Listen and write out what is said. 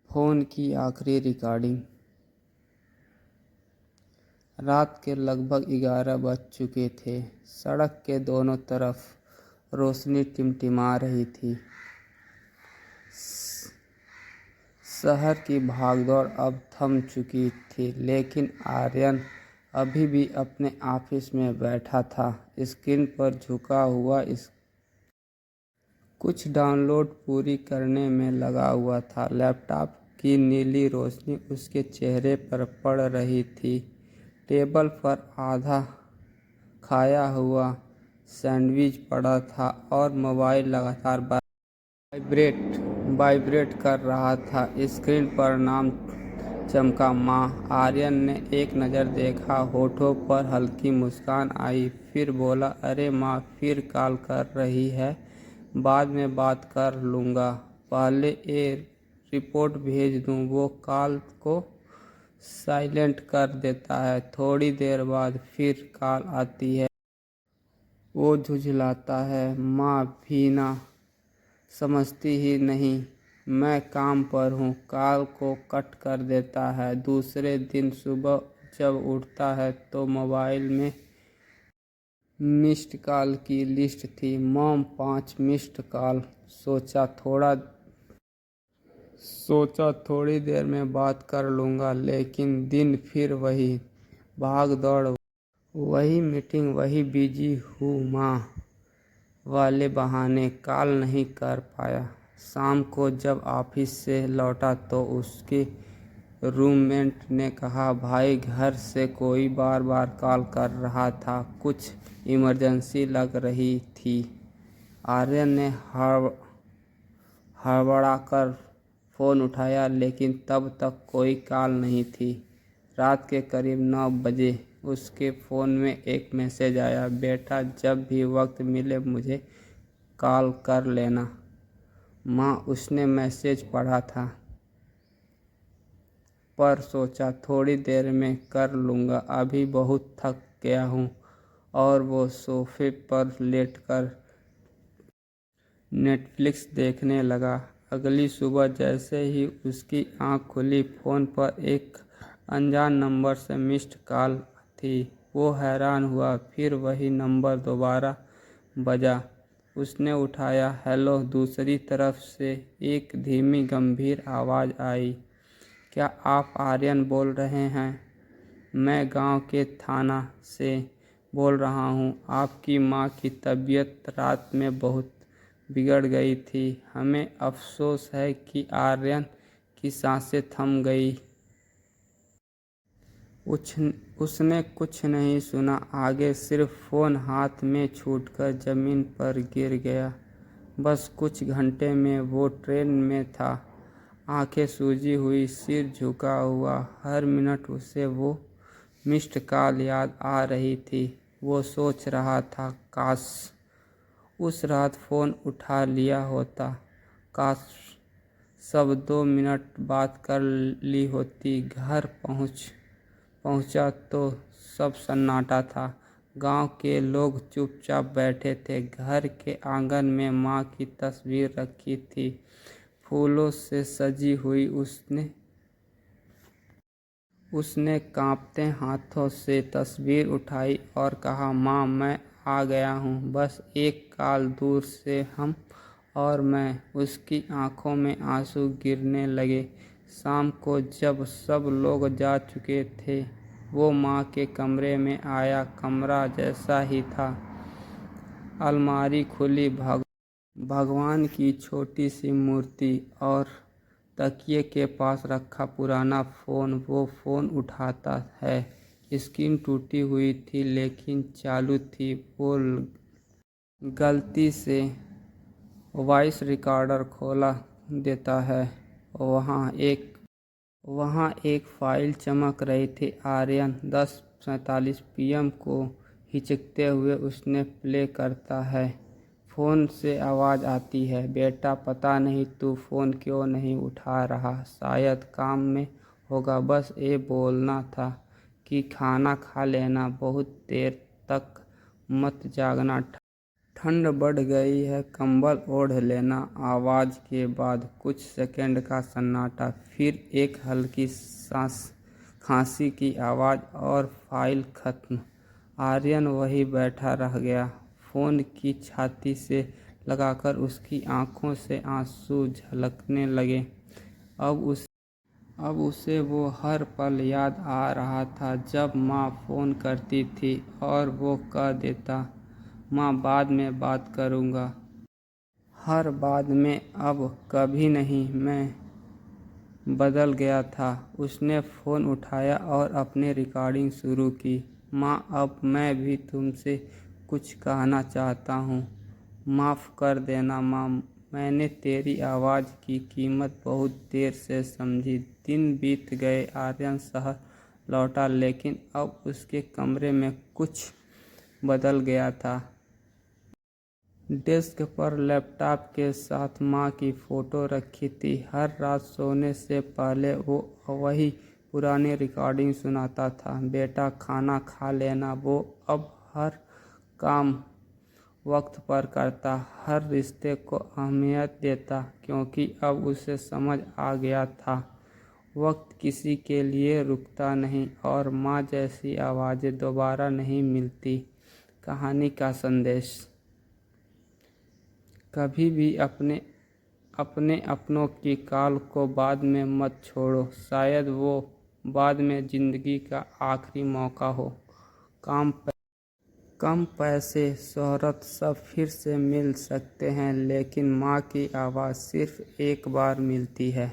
Phone की आखिरी recording. रात के लगभग 11 बज चुके थे। सड़क के दोनों तरफ रोशनी टिमटिमा रही थी। शहर की भागदौड़ अब थम चुकी थी, लेकिन आर्यन अभी भी अपने ऑफिस में बैठा था, स्क्रीन पर झुका हुआ कुछ डाउनलोड पूरी करने में लगा हुआ था। लैपटॉप की नीली रोशनी उसके चेहरे पर पड़ रही थी। टेबल पर आधा खाया हुआ सैंडविच पड़ा था और मोबाइल लगातार वाइब्रेट कर रहा था। स्क्रीन पर नाम चमका, माँ। आर्यन ने एक नज़र देखा, होठों पर हल्की मुस्कान आई, फिर बोला, अरे माँ फिर कॉल कर रही है? बाद में बात कर लूँगा, पहले ये रिपोर्ट भेज दूँ। वो कॉल को साइलेंट कर देता है। थोड़ी देर बाद फिर कॉल आती है। वो झुंझलाता है, माँ भी ना समझती ही नहीं, मैं काम पर हूँ। कॉल को कट कर देता है। दूसरे दिन सुबह जब उठता है तो मोबाइल में मिस्ड कॉल की लिस्ट थी। Mom 5 missed call. सोचा थोड़ी देर में बात कर लूँगा, लेकिन दिन फिर वही भाग दौड़, वही मीटिंग, वही बिजी हूँ माँ वाले बहाने। कॉल नहीं कर पाया। शाम को जब ऑफिस से लौटा तो उसके रूममेट ने कहा, भाई घर से कोई बार बार कॉल कर रहा था, कुछ इमरजेंसी लग रही थी। आर्यन ने हड़बड़ाकर फ़ोन उठाया, लेकिन तब तक कोई कॉल नहीं थी। रात के करीब 9 बजे उसके फ़ोन में एक मैसेज आया, बेटा जब भी वक्त मिले मुझे कॉल कर लेना। माँ। उसने मैसेज पढ़ा था, पर सोचा थोड़ी देर में कर लूँगा, अभी बहुत थक गया हूँ। और वो सोफे पर लेटकर नेटफ्लिक्स देखने लगा। अगली सुबह जैसे ही उसकी आंख खुली, फ़ोन पर एक अनजान नंबर से मिस्ड कॉल थी। वो हैरान हुआ, फिर वही नंबर दोबारा बजा। उसने उठाया, हेलो। दूसरी तरफ से एक धीमी गंभीर आवाज़ आई, क्या आप आर्यन बोल रहे हैं? मैं गांव के थाना से बोल रहा हूं। आपकी मां की तबीयत रात में बहुत बिगड़ गई थी। हमें अफसोस है कि आर्यन की सांसें थम गई। उसने कुछ नहीं सुना आगे, सिर्फ फ़ोन हाथ में छूटकर ज़मीन पर गिर गया। बस कुछ घंटे में वो ट्रेन में था, आंखें सूजी हुई, सिर झुका हुआ। हर मिनट उसे वो मिस्ड कॉल याद आ रही थी। वो सोच रहा था, काश उस रात फ़ोन उठा लिया होता, काश सब 2 मिनट बात कर ली होती। घर पहुंचा तो सब सन्नाटा था। गांव के लोग चुपचाप बैठे थे। घर के आंगन में माँ की तस्वीर रखी थी, फूलों से सजी हुई। उसने कांपते हाथों से तस्वीर उठाई और कहा, माँ मैं आ गया हूँ, बस एक कॉल दूर से हम और मैं। उसकी आंखों में आंसू गिरने लगे। शाम को जब सब लोग जा चुके थे, वो माँ के कमरे में आया। कमरा जैसा ही था, अलमारी खुली, भगवान की छोटी सी मूर्ति और तकिए के पास रखा पुराना फ़ोन। वो फ़ोन उठाता है। स्क्रीन टूटी हुई थी, लेकिन चालू थी। वो गलती से वॉइस रिकॉर्डर खोला देता है। वहाँ एक फ़ाइल चमक रही थी। आर्यन 10:47 PM को हिचकते हुए उसने प्ले करता है। फ़ोन से आवाज़ आती है, बेटा पता नहीं तू फ़ोन क्यों नहीं उठा रहा, शायद काम में होगा। बस ये बोलना था कि खाना खा लेना, बहुत देर तक मत जागना, ठंड बढ़ गई है, कंबल ओढ़ लेना। आवाज़ के बाद कुछ सेकंड का सन्नाटा, फिर एक हल्की सांस, खांसी की आवाज़ और फाइल खत्म। आर्यन वहीं बैठा रह गया, फ़ोन की छाती से लगाकर उसकी आंखों से आंसू झलकने लगे। अब उसे वो हर पल याद आ रहा था जब माँ फ़ोन करती थी और वो कह देता, माँ बाद में बात करूँगा। हर बाद में, अब कभी नहीं। मैं बदल गया था। उसने फ़ोन उठाया और अपनी रिकॉर्डिंग शुरू की। माँ, अब मैं भी तुमसे कुछ कहना चाहता हूँ। माफ़ कर देना माँ, मैंने तेरी आवाज़ की कीमत बहुत देर से समझी। दिन बीत गए, आर्यन शहर लौटा, लेकिन अब उसके कमरे में कुछ बदल गया था। डेस्क पर लैपटॉप के साथ माँ की फ़ोटो रखी थी। हर रात सोने से पहले वो वही पुरानी रिकॉर्डिंग सुनाता था। बेटा, खाना खा लेना। वो अब हर काम वक्त पर करता, हर रिश्ते को अहमियत देता, क्योंकि अब उसे समझ आ गया था वक्त किसी के लिए रुकता नहीं और माँ जैसी आवाज़ें दोबारा नहीं मिलती। कहानी का संदेश: कभी भी अपने अपनों की कॉल को बाद में मत छोड़ो, शायद वो बाद में ज़िंदगी का आखिरी मौका हो। कम पैसे, शोहरत सब फिर से मिल सकते हैं, लेकिन माँ की आवाज़ सिर्फ एक बार मिलती है।